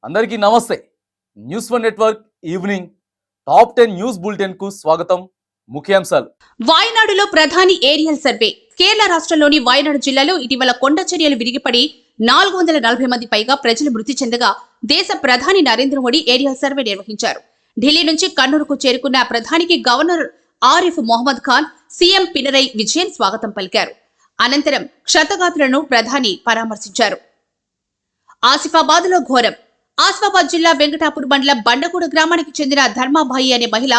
అందరికీ నమస్తే. News one network evening top 10 news bulletin కు స్వాగతం. ముఖ్యాంశాలు. వాయనాడులో ప్రధాని ఏరియల్ సర్వే. కేరళ రాష్ట్రంలోని వాయనాడు జిల్లాలో ఇటీవల కొండ చర్యలు విరిగిపడి 440 మంది పైగా ప్రజలు మృతి చెందగా దేశ ప్రధాని నరేంద్ర మోడీ ఏరియల్ సర్వే నిర్వహించారు. ఢిల్లీ నుంచి కన్నూరుకు చేరుకున్న ప్రధానికి గవర్నర్ ఆరిఫ్ మొహమ్మద్ ఖాన్, సీఎం పినరై విజయన్ స్వాగతం పలికారు. అనంతరం క్షతగాత్రులను ప్రధాని పరామర్శించారు. ఆసిఫాబాద్ లో ఘోరం. ఆసిఫాబాద్ జిల్లా వెంకటాపూర్ మండలం బండగూడ గ్రామానికి చెందిన ధర్మాబాయి అనే మహిళ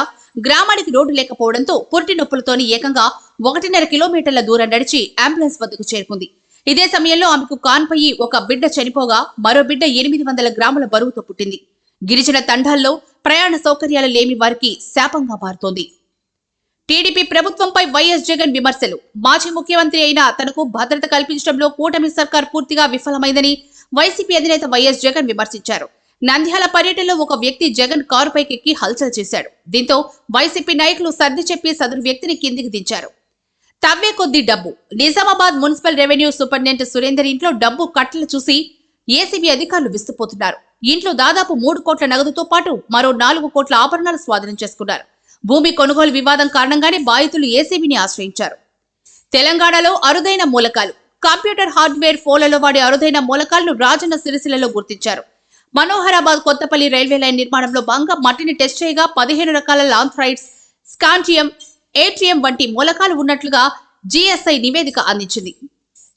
గ్రామానికి రోడ్డు లేకపోవడంతో పురిటి నొప్పులతోని ఏకంగా 1.5 కిలోమీటర్ల దూరం నడిచి అంబులెన్స్ వద్దకు చేరుకుంది. ఇదే సమయంలో ఆమెకు కాన్పయ్యి ఒక బిడ్డ చనిపోగా మరో బిడ్డ 800 గ్రాముల బరువుతో పుట్టింది. గిరిజన తండాల్లో ప్రయాణ సౌకర్యాలు లేని వారికి శాపంగా మారుతోంది. టీడీపీ ప్రభుత్వంపై వైఎస్ జగన్ విమర్శలు. మాజీ ముఖ్యమంత్రి అయిన తనకు భద్రత కల్పించడంలో కూటమి సర్కార్ పూర్తిగా విఫలమైందని వైసీపీ అధినేత వైఎస్ జగన్ విమర్శించారు. నంద్యాల పర్యటనలో ఒక వ్యక్తి జగన్ కారుపైకెక్కి హల్చల్ చేశాడు. దీంతో వైసీపీ నాయకులు సర్ది చెప్పి సదరు వ్యక్తిని కిందికి దించారు. తవ్వే కొద్ది డబ్బు. Nizamabad municipal revenue superintendent Surender ఇంట్లో డబ్బు కట్టలు చూసి ఏసీబీ అధికారులు విస్తుపోతున్నారు. ఇంట్లో దాదాపు 3 కోట్ల నగదుతో పాటు మరో 4 కోట్ల ఆభరణాలు స్వాధీనం చేసుకున్నారు. భూమి కొనుగోలు వివాదం కారణంగానే బాధితులు ఏసీబీని ఆశ్రయించారు. తెలంగాణలో అరుదైన మూలకాలు. కంప్యూటర్ హార్డ్వేర్ ఫోన్లలో వాడే అరుదైన మూలకాలను రాజన్న సిరిసిల్లలో గుర్తించారు. మనోహరాబాద్ కొత్తపల్లి రైల్వే లైన్ నిర్మాణంలో భాగంగా మట్టిని టెస్ట్ చేయగా 15 రకాల లాంథ్రైట్స్, స్కాంటియం, ఏట్రియం వంటి మూలకాలు ఉన్నట్లుగా జీఎస్ఐ నివేదిక అందించింది.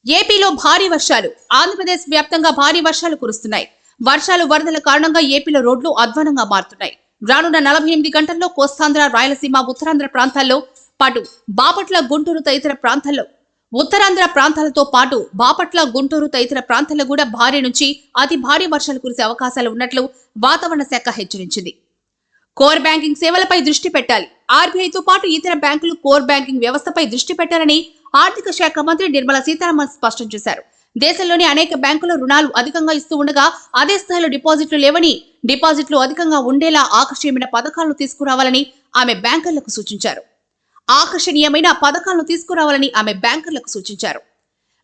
ఏపీలో భారీ వర్షాలు. ఆంధ్రప్రదేశ్ వ్యాప్తంగా భారీ వర్షాలు కురుస్తున్నాయి. వర్షాలు వరదల కారణంగా ఏపీలో రోడ్లు అధ్వానంగా మారుతున్నాయి. రానున్న 48 గంటల్లో కోస్తాంధ్ర, రాయలసీమ, ఉత్తరాంధ్ర ప్రాంతాల్లో పాటు బాపట్ల, గుంటూరు తదితర ప్రాంతాల్లో ఉత్తరాంధ్ర ప్రాంతాలతో పాటు బాపట్ల, గుంటూరు తదితర ప్రాంతాల్లో కూడా భారీ నుంచి అతి భారీ వర్షాలు కురిసే అవకాశాలు ఉన్నట్లు వాతావరణ శాఖ హెచ్చరించింది. కోర్ బ్యాంకింగ్ సేవలపై దృష్టి పెట్టాలి. ఆర్బీఐతో పాటు ఇతర బ్యాంకులు కోర్ బ్యాంకింగ్ వ్యవస్థపై దృష్టి పెట్టాలని ఆర్థిక శాఖ మంత్రి నిర్మలా సీతారామన్ స్పష్టం చేశారు. దేశంలోని అనేక బ్యాంకులు రుణాలు అధికంగా ఇస్తూ ఉండగా అదే స్థాయిలో డిపాజిట్లు లేవని, డిపాజిట్లు అధికంగా ఉండేలా ఆకర్షణీయమైన పథకాలను తీసుకురావాలని ఆమె బ్యాంకర్లకు సూచించారు.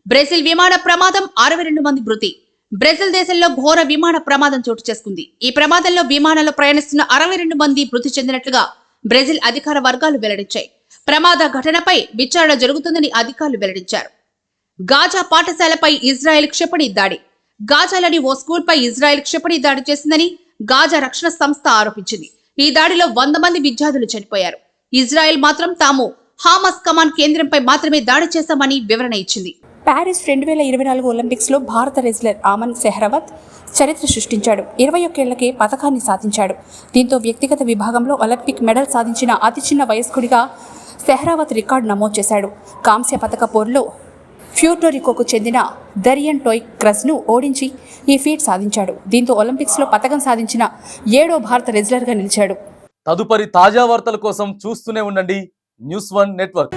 బ్రెజిల్ విమాన ప్రమాదం, 62 మంది మృతి. బ్రెజిల్ దేశంలో ఘోర విమాన ప్రమాదం చోటు చేసుకుంది. ఈ ప్రమాదంలో విమానంలో ప్రయాణిస్తున్న 62 మంది మృతి చెందినట్లుగా బ్రెజిల్ అధికార వర్గాలు వెల్లడించాయి. ప్రమాద ఘటనపై విచారణ జరుగుతుందని అధికారులు వెల్లడించారు. గాజా పాఠశాలపై ఇజ్రాయెల్ క్షిపణి దాడి. గాజాలోని ఓ స్కూల్పై ఇజ్రాయెల్ క్షిపణి దాడి చేసిందని గాజా రక్షణ సంస్థ ఆరోపించింది. ఈ దాడిలో 100 మంది విద్యార్థులు చనిపోయారు. ఇజ్రాయెల్ మాత్రం తాము హామస్ కమాండ్ కేంద్రంపై మాత్రమే దాడి చేశామని వివరణ ఇచ్చింది. ప్యారిస్ 2024 ఒలింపిక్స్ లో భారత రెజ్లర్ ఆమన్ సెహ్రవత్ చరిత్ర సృష్టించాడు. 21 ఏళ్లకే పథకాన్ని సాధించాడు. దీంతో వ్యక్తిగత విభాగంలో ఒలింపిక్ మెడల్ సాధించిన అతి చిన్న వయస్కుడిగా సెహ్రావత్ రికార్డు నమోదు చేశాడు. కాంస్య పథక పోరులో ప్యూర్టోరికోకు చెందిన దరియన్ టోయ్ క్రస్ను ఓడించి ఈ ఫీట్ సాధించాడు. దీంతో ఒలింపిక్స్ లో పథకం సాధించిన 7వ భారత రెజ్లర్ గా నిలిచాడు. తదుపరి తాజా వార్తల కోసం చూస్తూనే ఉండండి న్యూస్ వన్ నెట్వర్క్.